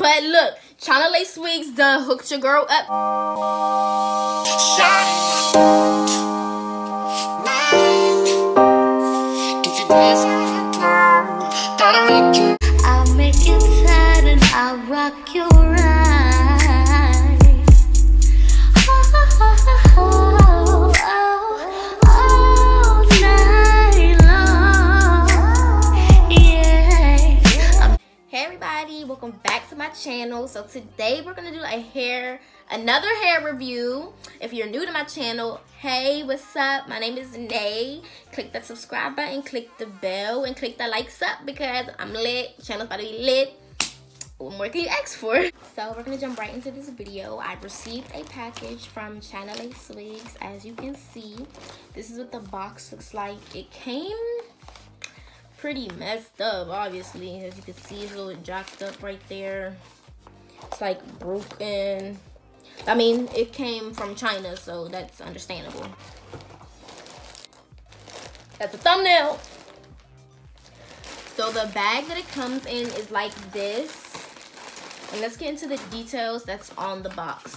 But look, Chinalacewig's done hooked your girl up. I'll make you sad and I'll rock you right. All night long. Yeah. Hey everybody, welcome back to my channel. So today we're gonna do another hair review. If you're new to my channel, hey, what's up? My name is Nay. Click that subscribe button, click the bell, and click that likes up because I'm lit. Channel's about to be lit. What more can you ask for? So we're gonna jump right into this video. I received a package from Chinalacewig's. As you can see, this is what the box looks like. It came pretty messed up, obviously. As you can see, it's a little jacked up right there. It's like broken. I mean, it came from China, so that's understandable. That's a thumbnail. So the bag that it comes in is like this. And let's get into the details that's on the box.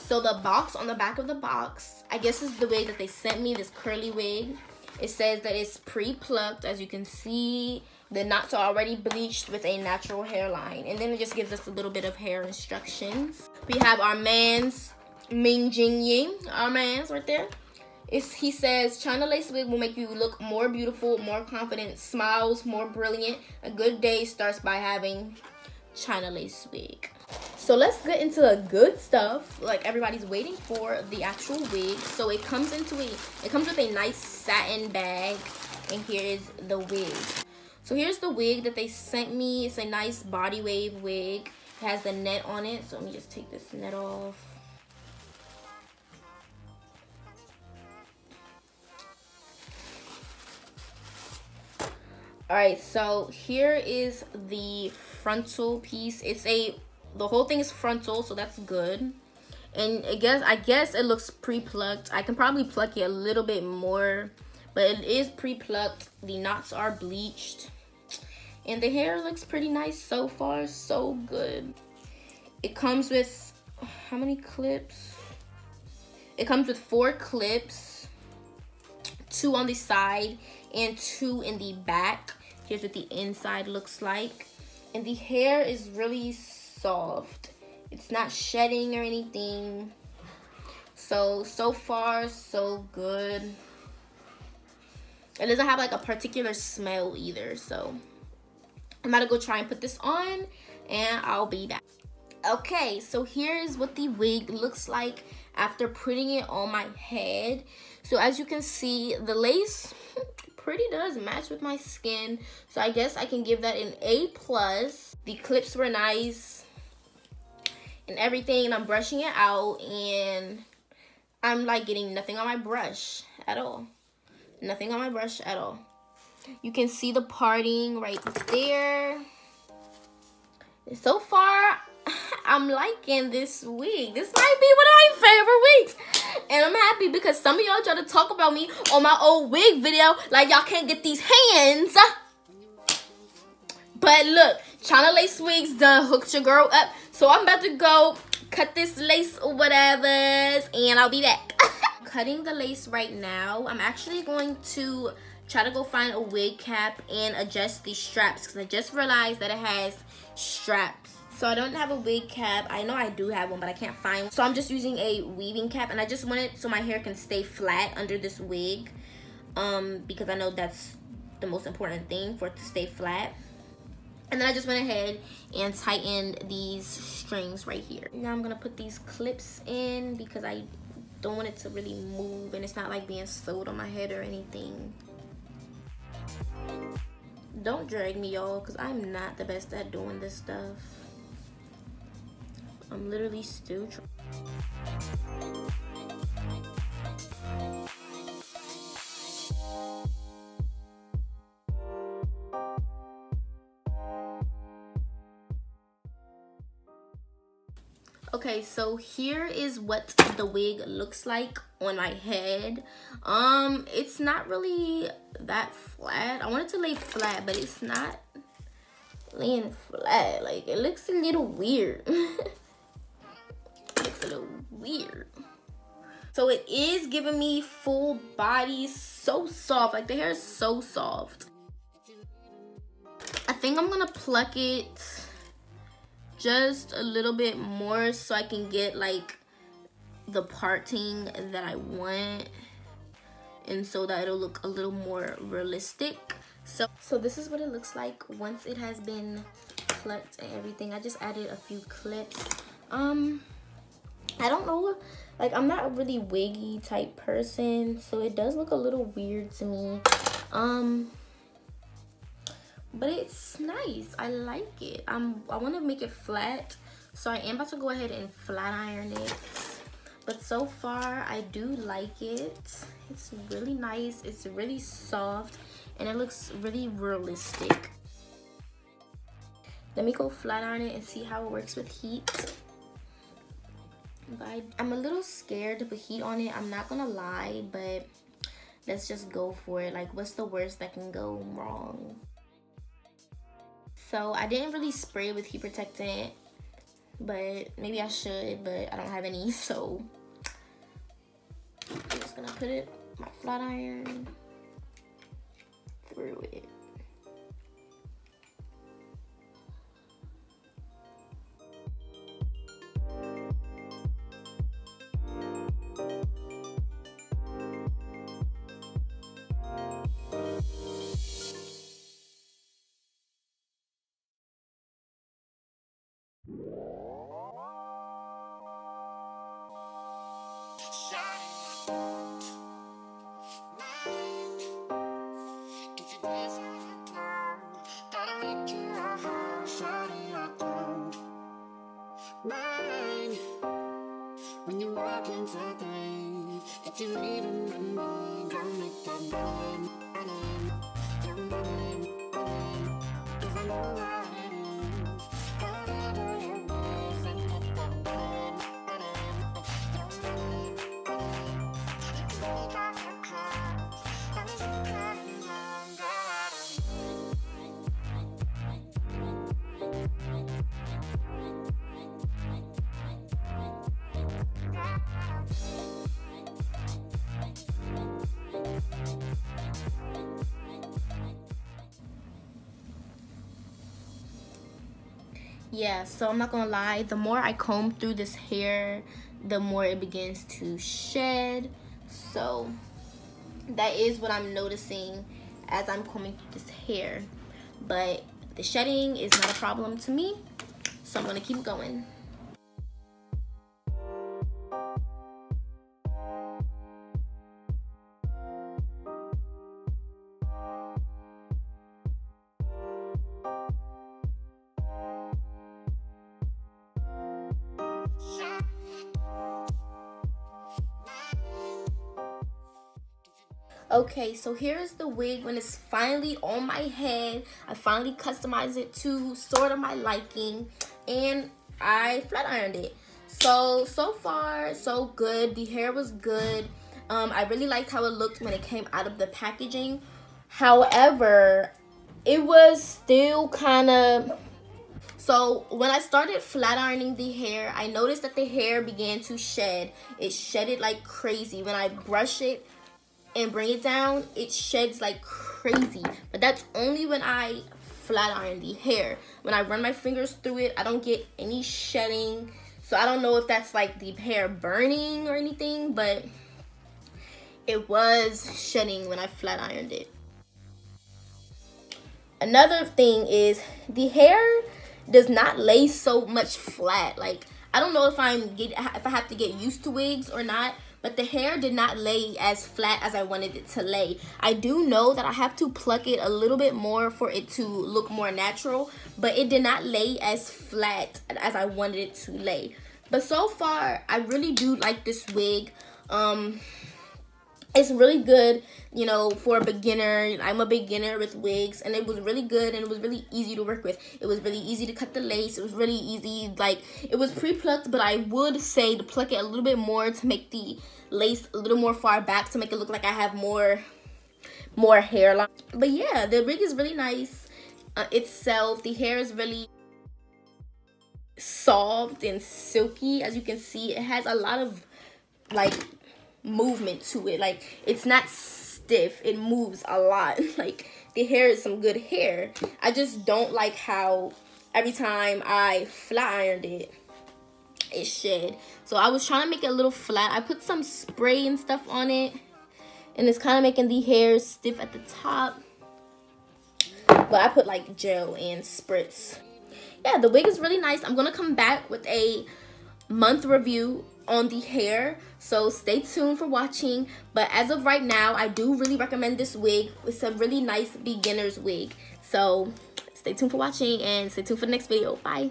So the box, on the back of the box, I guess is the wig that they sent me, this curly wig. It says that it's pre-plucked. As you can see, the knots are already bleached with a natural hairline. And then it just gives us a little bit of hair instructions. We have our man's Ming Jing Ying, our man's right there. He says, Chinalacewig will make you look more beautiful, more confident, smiles more brilliant. A good day starts by having Chinalacewig. So let's get into the good stuff. Like everybody's waiting for the actual wig. So it comes with a nice satin bag, and here is the wig. So here's the wig that they sent me. It's a nice body wave wig. It has the net on it. So let me just take this net off. Alright, so here is the frontal piece. The whole thing is frontal, so that's good. And I guess it looks pre-plucked. I can probably pluck it a little bit more, but it is pre-plucked. The knots are bleached. And the hair looks pretty nice so far, so good. It comes with, how many clips? It comes with 4 clips, 2 on the side and 2 in the back. Here's what the inside looks like. And the hair is really soft. It's not shedding or anything. So far, so good. It doesn't have like a particular smell either. So I'm about to go try and put this on and I'll be back. Okay, so here is what the wig looks like after putting it on my head. So as you can see, the lace pretty does match with my skin, so I guess I can give that an A+. The clips were nice and everything, and I'm brushing it out, and I'm like getting nothing on my brush at all. Nothing on my brush at all. You can see the parting right there. So far, I'm liking this wig. This might be one of my favorite wigs. And I'm happy because some of y'all try to talk about me on my old wig video like y'all can't get these hands. But look, Chinalacewig's done hooked your girl up. So I'm about to go cut this lace or whatever, and I'll be back. Cutting the lace right now. I'm actually going to try to go find a wig cap and adjust these straps because I just realized that it has straps. So I don't have a wig cap. I know I do have one, but I can't find one. So I'm just using a weaving cap, and I just want it so my hair can stay flat under this wig, because I know that's the most important thing, for it to stay flat. And then I just went ahead and tightened these strings right here. Now I'm gonna put these clips in because I don't want it to really move, and it's not like being sewed on my head or anything. Don't drag me, y'all, because I'm not the best at doing this stuff. I'm literally still trying. Okay, so here is what the wig looks like on my head. It's not really that flat. I wanted to lay flat, but it's not laying flat. Like, it looks a little weird. It looks a little weird. So it is giving me full body, so soft. Like, the hair is so soft. I think I'm gonna pluck it just a little bit more so I can get like the parting that I want, and so that it'll look a little more realistic. So this is what it looks like once it has been plucked and everything. I just added a few clips. I don't know, like, I'm not a really wiggy type person, so it does look a little weird to me. But it's nice. I like it. I want to make it flat, so I am about to go ahead and flat iron it. But so far, I do like it. It's really nice. It's really soft, and it looks really realistic. Let me go flat iron it and see how it works with heat. But I'm a little scared to put heat on it. I'm not gonna lie, but let's just go for it. Like, what's the worst that can go wrong? So I didn't really spray it with heat protectant, but maybe I should, but I don't have any, so I'm just gonna put it, my flat iron, through it. When you walk into the if you even remember, go make that money, cause I know how it is. Whatever you miss, and get that money, take off your clothes, and it's coming home, Yeah, so I'm not gonna lie, the more I comb through this hair, the more it begins to shed. So that is what I'm noticing as I'm combing through this hair. But the shedding is not a problem to me, so I'm gonna keep going. Okay, so here's the wig when it's finally on my head. I finally customized it to sort of my liking, and I flat ironed it. So far, so good. The hair was good. I really liked how it looked when it came out of the packaging. However, it was still kind of... So when I started flat ironing the hair, I noticed that the hair began to shed. It shedded like crazy. When I brush it and bring it down, it sheds like crazy. But that's only when I flat iron the hair. When I run my fingers through it, I don't get any shedding. So I don't know if that's like the hair burning or anything, but it was shedding when I flat ironed it. Another thing is the hair does not lay so much flat. Like, I don't know if I have to get used to wigs or not, but the hair did not lay as flat as I wanted it to lay. I do know that I have to pluck it a little bit more for it to look more natural, but it did not lay as flat as I wanted it to lay. But so far, I really do like this wig. It's really good, you know, for a beginner. I'm a beginner with wigs, and it was really good, and it was really easy to work with. It was really easy to cut the lace. It was really easy. Like, it was pre-plucked, but I would say to pluck it a little bit more to make the lace a little more far back to make it look like I have more hairline. But yeah, the wig is really nice. itself. The hair is really soft and silky. As you can see, it has a lot of like movement to it. Like, it's not stiff, it moves a lot. Like, the hair is some good hair. I just don't like how every time I flat ironed it, it shed. So I was trying to make it a little flat. I put some spray and stuff on it, and it's kind of making the hair stiff at the top. But I put like gel and spritz. Yeah, the wig is really nice. I'm gonna come back with a month review on the hair, so stay tuned for watching. But as of right now, I do really recommend this wig. It's a really nice beginner's wig. So stay tuned for watching and stay tuned for the next video. Bye.